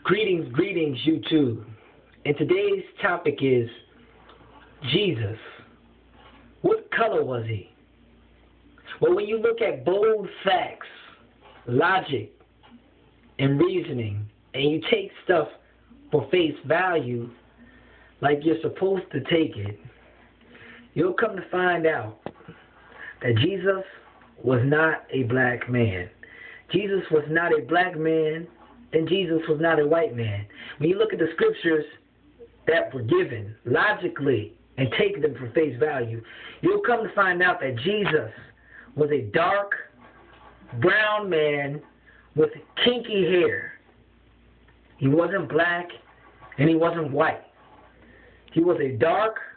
Greetings, YouTube. And today's topic is Jesus. What color was he? Well, when you look at bold facts, logic, and reasoning, and you take stuff for face value, like you're supposed to take it, you'll come to find out that Jesus was not a black man. Jesus was not a black man, and Jesus was not a white man. When you look at the scriptures that were given logically and take them for face value, you'll come to find out that Jesus was a dark brown man with kinky hair. He wasn't black and he wasn't white. He was a dark-skinned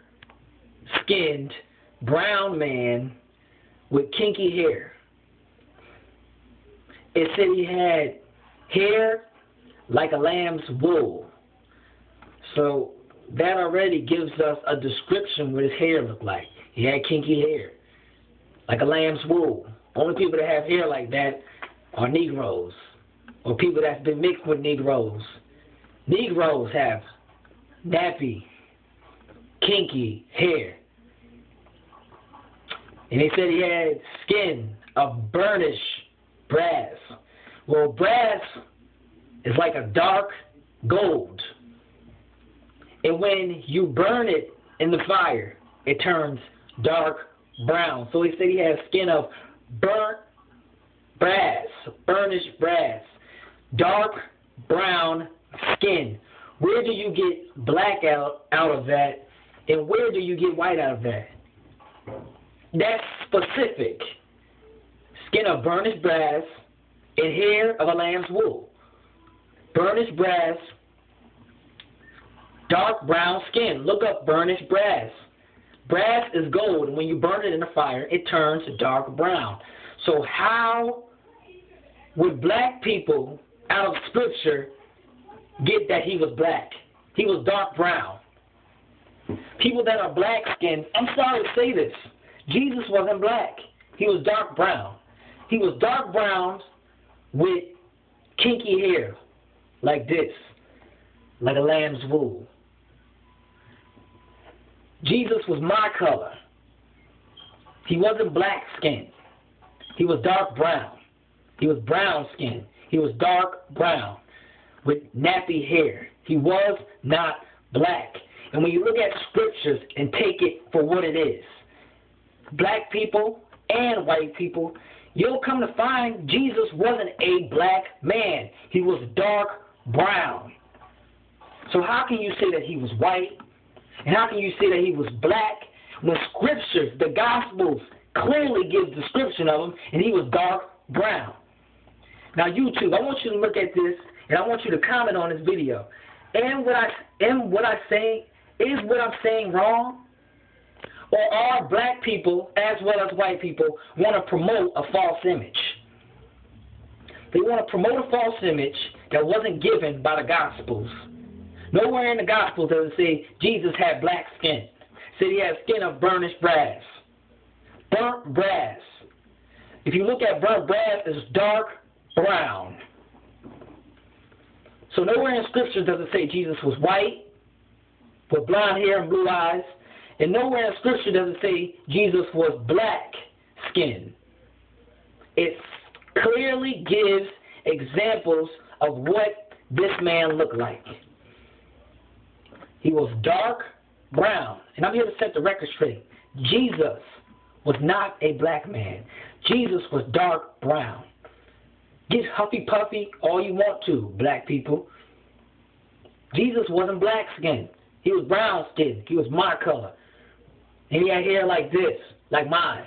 brown man with kinky hair. It said he had hair like a lamb's wool. So that already gives us a description what his hair looked like. He had kinky hair, like a lamb's wool. Only people that have hair like that are Negroes, or people that's been mixed with Negroes. Negroes have nappy, kinky hair. And they said he had skin of burnished brass. Well, brass is like a dark gold. And when you burn it in the fire, it turns dark brown. So he said he has skin of burnt brass, burnished brass, dark brown skin. Where do you get black out of that? And where do you get white out of that? That's specific. Skin of burnished brass and hair of a lamb's wool. Burnished brass, dark brown skin. Look up burnished brass. Brass is gold, and when you burn it in the fire, it turns dark brown. So how would black people out of Scripture get that he was black? He was dark brown. People that are black skinned, I'm sorry to say this, Jesus wasn't black. He was dark brown. He was dark brown with kinky hair, like this, like a lamb's wool. Jesus was my color. He wasn't black skinned. He was dark brown. He was brown skinned. He was dark brown with nappy hair. He was not black. And when you look at scriptures and take it for what it is, black people and white people, you'll come to find Jesus wasn't a black man. He was dark brown. So how can you say that he was white? And how can you say that he was black when scriptures, the Gospels, clearly give the description of him and he was dark brown? Now YouTube, I want you to look at this and I want you to comment on this video. And what I'm saying wrong? Or are black people, as well as white people, want to promote a false image? They want to promote a false image that wasn't given by the Gospels. Nowhere in the Gospels does it say Jesus had black skin. It said he had skin of burnished brass. Burnt brass. If you look at burnt brass, it's dark brown. So nowhere in Scripture does it say Jesus was white, with blonde hair and blue eyes. And nowhere in Scripture does it say Jesus was black skinned. It clearly gives examples of what this man looked like. He was dark brown. And I'm here to set the record straight. Jesus was not a black man. Jesus was dark brown. Get huffy puffy all you want to, black people. Jesus wasn't black skinned. He was brown skinned. He was my color. And he had hair like this, like mine.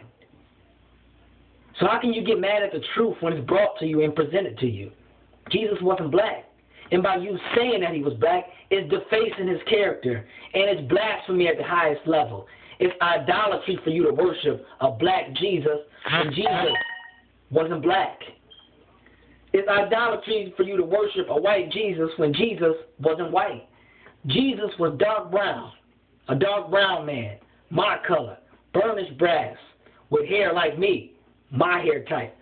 So how can you get mad at the truth when it's brought to you and presented to you? Jesus wasn't black. And by you saying that he was black, it's defacing his character. And it's blasphemy at the highest level. It's idolatry for you to worship a black Jesus when Jesus wasn't black. It's idolatry for you to worship a white Jesus when Jesus wasn't white. Jesus was dark brown, a dark brown man, my color, burnished brass, with hair like me, my hair type.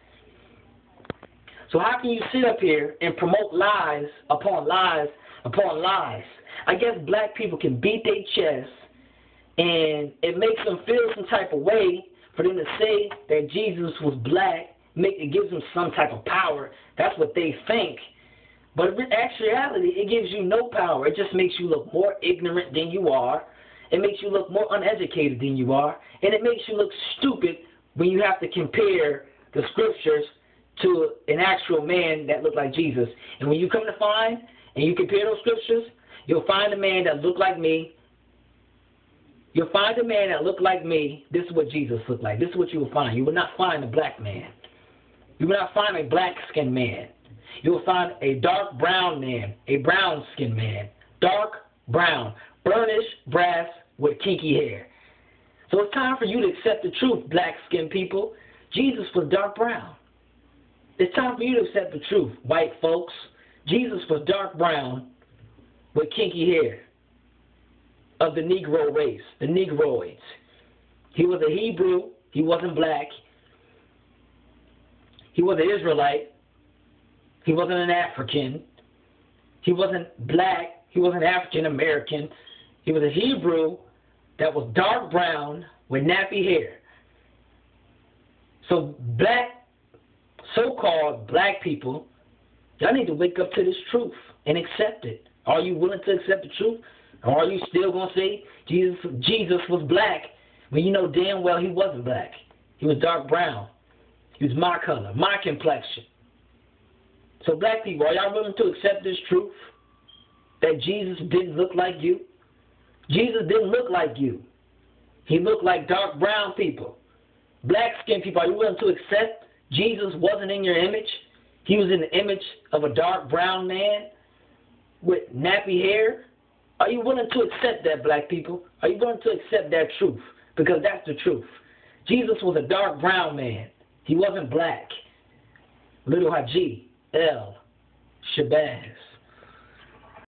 So how can you sit up here and promote lies upon lies upon lies? I guess black people can beat their chest, and it makes them feel some type of way for them to say that Jesus was black. It gives them some type of power. That's what they think. But in actuality, it gives you no power. It just makes you look more ignorant than you are. It makes you look more uneducated than you are. And it makes you look stupid when you have to compare the scriptures to an actual man that looked like Jesus. And when you come to find and you compare those scriptures, you'll find a man that looked like me. You'll find a man that looked like me. This is what Jesus looked like. This is what you will find. You will not find a black man. You will not find a black-skinned man. You will find a dark brown man, a brown-skinned man, dark brown, burnished brass with kinky hair. So it's time for you to accept the truth, black-skinned people. Jesus was dark brown. It's time for you to accept the truth, white folks. Jesus was dark brown with kinky hair of the Negro race, the Negroids. He was a Hebrew. He wasn't black. He was an Israelite. He wasn't an African. He wasn't black. He wasn't African American. He was a Hebrew that was dark brown with nappy hair. So black, so-called black people, y'all need to wake up to this truth and accept it. Are you willing to accept the truth? Or are you still going to say Jesus was black when you know damn well he wasn't black? He was dark brown. He was my color, my complexion. So black people, are y'all willing to accept this truth? That Jesus didn't look like you? Jesus didn't look like you. He looked like dark brown people. Black-skinned people, are you willing to accept Jesus wasn't in your image? He was in the image of a dark brown man with nappy hair? Are you willing to accept that, black people? Are you willing to accept that truth? Because that's the truth. Jesus was a dark brown man. He wasn't black. Little Hajj, El, Shabazz.